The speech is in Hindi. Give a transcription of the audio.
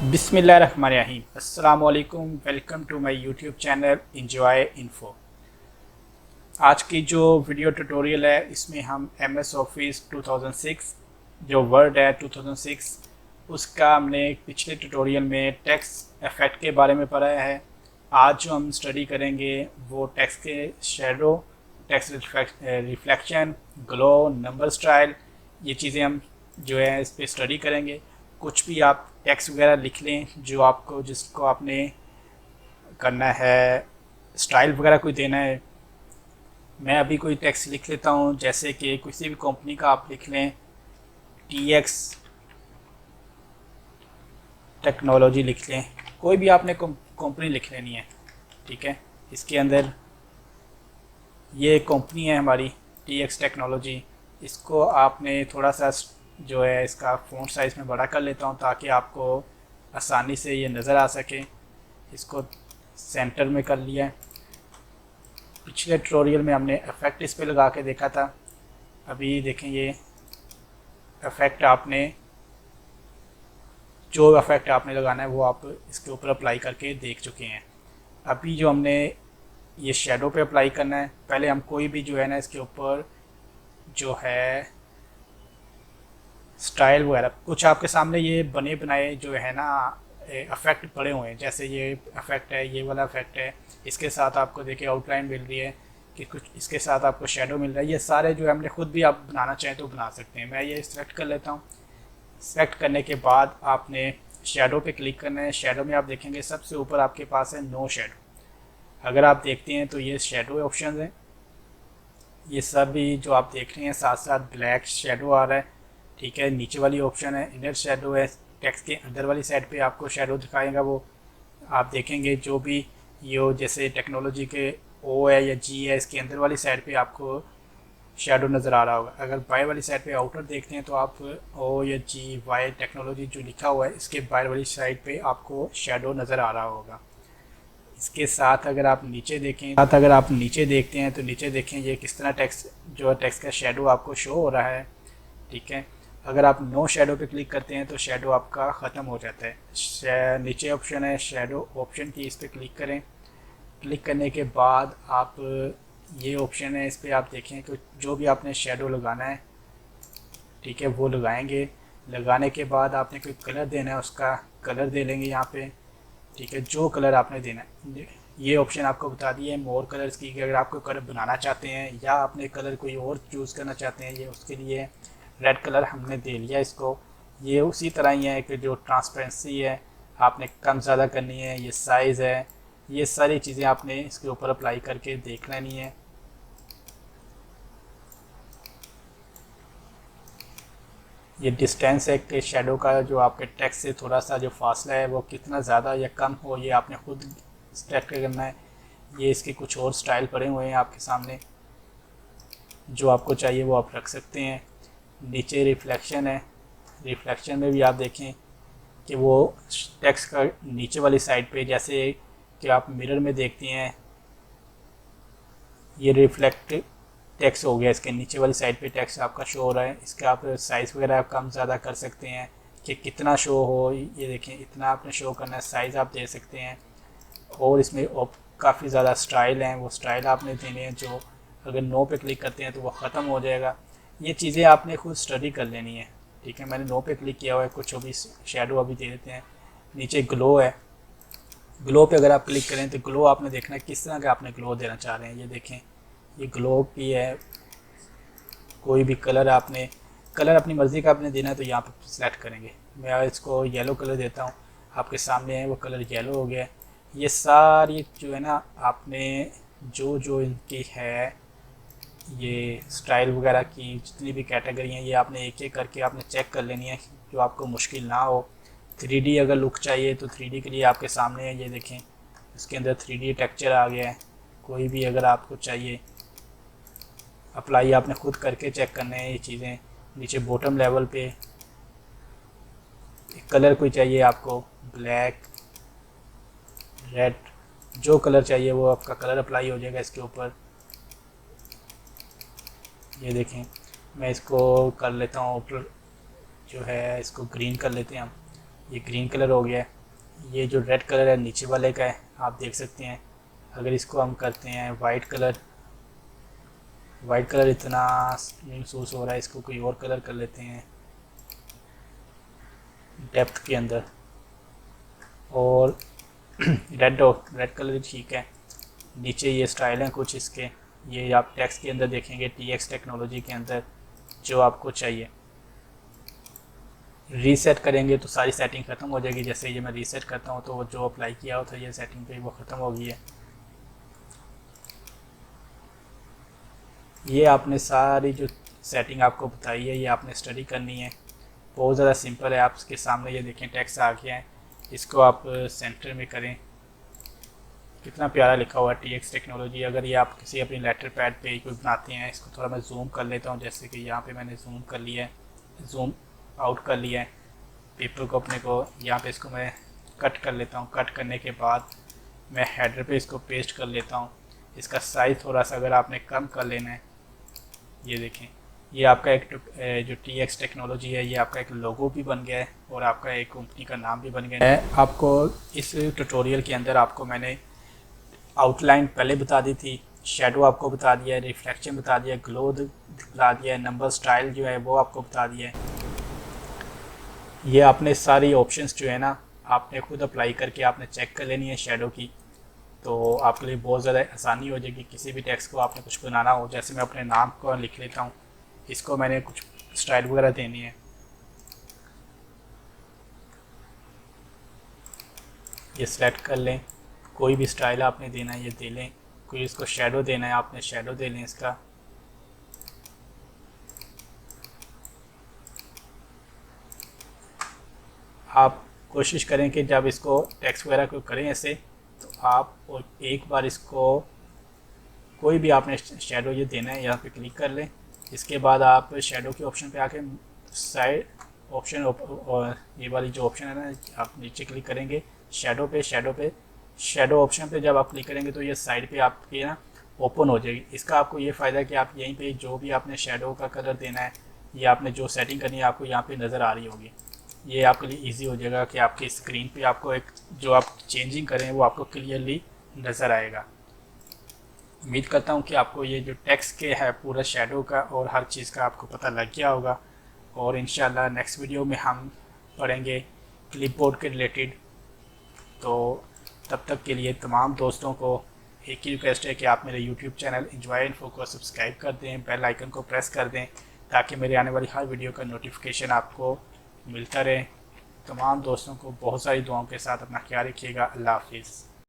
बिस्मिल्लाहिर्रहमानिर्रहीम। अस्सलाम वालेकुम। Welcome to my YouTube channel enjoy info. आज की जो वीडियो ट्यूटोरियल है इसमें हम एम एस ऑफिस 2006 जो वर्ड है 2006 उसका हमने पिछले ट्यूटोरियल में टेक्स्ट इफेक्ट के बारे में पढ़ा है। आज जो हम स्टडी करेंगे वो टेक्स्ट के shadow, text reflection, glow, number style, ये चीज़ें हम जो है इस पर स्टडी करेंगे। कुछ भी आप टेक्स्ट वगैरह लिख लें जो आपको जिसको आपने करना है, स्टाइल वगैरह कोई देना है। मैं अभी कोई टेक्स्ट लिख लेता हूँ, जैसे कि किसी भी कंपनी का आप लिख लें, TX टेक्नोलॉजी लिख लें, कोई भी आपने कंपनी लिख लेनी है। ठीक है, इसके अंदर ये कंपनी है हमारी TX टेक्नोलॉजी। इसको आपने थोड़ा सा जो है इसका फ़ॉन्ट साइज़ में बड़ा कर लेता हूँ ताकि आपको आसानी से ये नज़र आ सके। इसको सेंटर में कर लिया है। पिछले ट्यूटोरियल में हमने इफ़ेक्ट इस पे लगा के देखा था। अभी देखें ये इफ़ेक्ट आपने जो इफ़ेक्ट आपने लगाना है वो आप इसके ऊपर अप्लाई करके देख चुके हैं। अभी जो हमने ये शेडो पे अप्लाई करना है, पहले हम कोई भी जो है ना इसके ऊपर जो है स्टाइल वगैरह कुछ आपके सामने ये बने बनाए जो है ना इफेक्ट पड़े हुए हैं। जैसे ये इफेक्ट है, ये वाला इफेक्ट है, इसके साथ आपको देखिए आउटलाइन मिल रही है कि कुछ इसके साथ आपको शेडो मिल रहा है। ये सारे जो है हमने खुद भी आप बनाना चाहें तो बना सकते हैं। मैं ये सिलेक्ट कर लेता हूँ। सेलेक्ट करने के बाद आपने शेडो पे क्लिक करना है। शेडो में आप देखेंगे सबसे ऊपर आपके पास है नो शेडो। अगर आप देखते हैं तो ये शेडो ऑप्शन हैं, ये सभी जो आप देख रहे हैं, साथ साथ ब्लैक शेडो आ रहा है। ठीक है, नीचे वाली ऑप्शन है इनर शेडो है, टेक्स्ट के अंदर वाली साइड पे आपको शेडो दिखाएगा। वो आप देखेंगे जो भी ये जैसे टेक्नोलॉजी के O है या G है, इसके अंदर वाली साइड पे आपको शेडो नज़र आ रहा होगा। अगर बाय वाली साइड पे आउटर देखते हैं तो आप O या GY टेक्नोलॉजी जो लिखा हुआ है इसके बाहर वाली साइड पे आपको शेडो नज़र आ रहा होगा। इसके साथ अगर आप नीचे देखते हैं तो नीचे देखें ये किस तरह टेक्स्ट जो है टेक्स्ट का शेडो आपको शो हो रहा है। ठीक है, अगर आप नो शेडो पे क्लिक करते हैं तो शेडो आपका ख़त्म हो जाता है। नीचे ऑप्शन है शेडो ऑप्शन की, इस पर क्लिक करें। क्लिक करने के बाद आप ये ऑप्शन है, इस पर आप देखें कि जो भी आपने शेडो लगाना है, ठीक है, वो लगाएंगे। लगाने के बाद आपने कोई कलर देना है, उसका कलर दे लेंगे यहाँ पे। ठीक है, जो कलर आपने देना है ये ऑप्शन आपको बता दिए मोर कलर्स की, कि अगर आपको कलर बनाना चाहते हैं या आपने कलर कोई और चूज़ करना चाहते हैं, ये उसके लिए रेड कलर हमने दे लिया इसको। ये उसी तरह ही है कि जो ट्रांसपेरेंसी है आपने कम ज़्यादा करनी है, ये साइज़ है, ये सारी चीज़ें आपने इसके ऊपर अप्लाई करके देख लेनी है। ये डिस्टेंस है कि शेडो का जो आपके टेक्स्ट से थोड़ा सा जो फासला है वो कितना ज़्यादा या कम हो, ये आपने खुद सेट करना है। ये इसके कुछ और स्टाइल पड़े हुए हैं आपके सामने, जो आपको चाहिए वो आप रख सकते हैं। नीचे रिफ्लेक्शन है, रिफ्लेक्शन में भी आप देखें कि वो टेक्स्ट का नीचे वाली साइड पे, जैसे कि आप मिरर में देखते हैं ये रिफ्लेक्ट टेक्स्ट हो गया, इसके नीचे वाली साइड पे टेक्स्ट आपका शो हो रहा है। इसका आप साइज़ वगैरह कम ज़्यादा कर सकते हैं कि कितना शो हो। ये देखें इतना आपने शो करना है, साइज़ आप दे सकते हैं। और इसमें काफ़ी ज़्यादा स्टाइल हैं, वो स्टाइल आपने देने हैं जो अगर नो पे क्लिक करते हैं तो वो ख़त्म हो जाएगा। ये चीज़ें आपने खुद स्टडी कर लेनी है। ठीक है, मैंने नो पे क्लिक किया हुआ है। कुछ अभी शेडो अभी दे देते हैं। नीचे ग्लो है, ग्लो पे अगर आप क्लिक करें तो ग्लो आपने देखना है किस तरह का आपने ग्लो देना चाह रहे हैं। ये देखें ये ग्लो की है, कोई भी कलर आपने कलर अपनी मर्ज़ी का आपने देना है तो यहाँ पर सेलेक्ट करेंगे। मैं इसको येलो कलर देता हूँ, आपके सामने है वो कलर येलो हो गया। ये सारी जो है ना आपने जो जो इनकी है ये स्टाइल वगैरह की जितनी भी कैटेगरी हैं ये आपने एक एक करके आपने चेक कर लेनी है जो आपको मुश्किल ना हो। 3D अगर लुक चाहिए तो 3D के लिए आपके सामने है, ये देखें इसके अंदर 3D टेक्सचर आ गया है। कोई भी अगर आपको चाहिए अप्लाई आपने खुद करके चेक करने हैं ये चीज़ें। नीचे बॉटम लेवल पे कलर कोई चाहिए आपको, ब्लैक, रेड, जो कलर चाहिए वो आपका कलर अप्लाई हो जाएगा इसके ऊपर। ये देखें मैं इसको कर लेता हूँ ऊपर जो है इसको ग्रीन कर लेते हैं हम। ये ग्रीन कलर हो गया। ये जो रेड कलर है नीचे वाले का है, आप देख सकते हैं। अगर इसको हम करते हैं वाइट कलर इतना महसूस हो रहा है, इसको कोई और कलर कर लेते हैं डेप्थ के अंदर। और रेड कलर ठीक है। नीचे ये स्टाइल हैं कुछ इसके, ये आप टेक्स्ट के अंदर देखेंगे TX टेक्नोलॉजी के अंदर जो आपको चाहिए। रीसेट करेंगे तो सारी सेटिंग ख़त्म हो जाएगी। जैसे ये मैं रीसेट करता हूँ तो जो अप्लाई किया हो था ये सेटिंग पे वो ख़त्म हो गई है। ये आपने सारी जो सेटिंग आपको बताई है ये आपने स्टडी करनी है। बहुत ज़्यादा सिंपल है। आपके सामने ये देखें टेक्स्ट आ गया है, इसको आप सेंटर में करें। कितना प्यारा लिखा हुआ है TX टेक्नोलॉजी। अगर ये आप किसी अपनी लेटर पैड पे कोई बनाते हैं, इसको थोड़ा मैं जूम कर लेता हूँ। जैसे कि यहाँ पे मैंने जूम कर लिया है, जूम आउट कर लिया है पेपर को अपने को। यहाँ पे इसको मैं कट कर लेता हूँ। कट करने के बाद मैं हेडर पे इसको पेस्ट कर लेता हूँ। इसका साइज़ थोड़ा सा अगर आपने कम कर लेना है, ये देखें ये आपका एक जो TX टेक्नोलॉजी है ये आपका एक लोगो भी बन गया है और आपका एक कंपनी का नाम भी बन गया है। आपको इस ट्यूटोरियल के अंदर आपको मैंने आउटलाइन पहले बता दी थी, शेडो आपको बता दिया है, रिफ्लेक्शन बता दिया, ग्लो बता दिया है, नंबर स्टाइल जो है वो आपको बता दिया है। ये आपने सारी ऑप्शंस जो है ना आपने खुद अप्लाई करके आपने चेक कर लेनी है शेडो की, तो आपके लिए बहुत ज़्यादा आसानी हो जाएगी। किसी भी टेक्स्ट को आपने कुछ बनाना हो, जैसे मैं अपने नाम को लिख लेता हूँ, इसको मैंने कुछ स्टाइल वगैरह देनी है, ये सेलेक्ट कर लें। कोई भी स्टाइल आपने देना है ये दे लें। कोई इसको शेडो देना है आपने शेडो दे लें इसका। आप कोशिश करें कि जब इसको टेक्स्ट वगैरह को करें ऐसे, तो आप एक बार इसको कोई भी आपने शेडो ये देना है, यहाँ पे क्लिक कर लें। इसके बाद आप शेडो के ऑप्शन पे आके साइड ऑप्शन और ये वाली जो ऑप्शन है ना आप नीचे क्लिक करेंगे शेडो ऑप्शन पे जब आप क्लिक करेंगे तो ये साइड पे आपके ना ओपन हो जाएगी। इसका आपको ये फ़ायदा है कि आप यहीं पे जो भी आपने शेडो का कलर देना है, ये आपने जो सेटिंग करनी है आपको यहाँ पे नज़र आ रही होगी। ये आपके लिए इजी हो जाएगा कि आपकी स्क्रीन पे आपको एक जो आप चेंजिंग करें वो आपको क्लियरली नज़र आएगा। उम्मीद करता हूँ कि आपको ये जो टेक्स्ट के है पूरा शेडो का और हर चीज़ का आपको पता लग गया होगा। और इंशाल्लाह नेक्स्ट वीडियो में हम पढ़ेंगे क्लिपबोर्ड के रिलेटेड। तो तब तक के लिए तमाम दोस्तों को एक ही रिक्वेस्ट है कि आप मेरे YouTube चैनल एंजॉय इन्फो को सब्सक्राइब कर दें, बेल आइकन को प्रेस कर दें ताकि मेरे आने वाली हर वीडियो का नोटिफिकेशन आपको मिलता रहे। तमाम दोस्तों को बहुत सारी दुआओं के साथ अपना ख्याल रखिएगा। अल्लाह हाफिज़।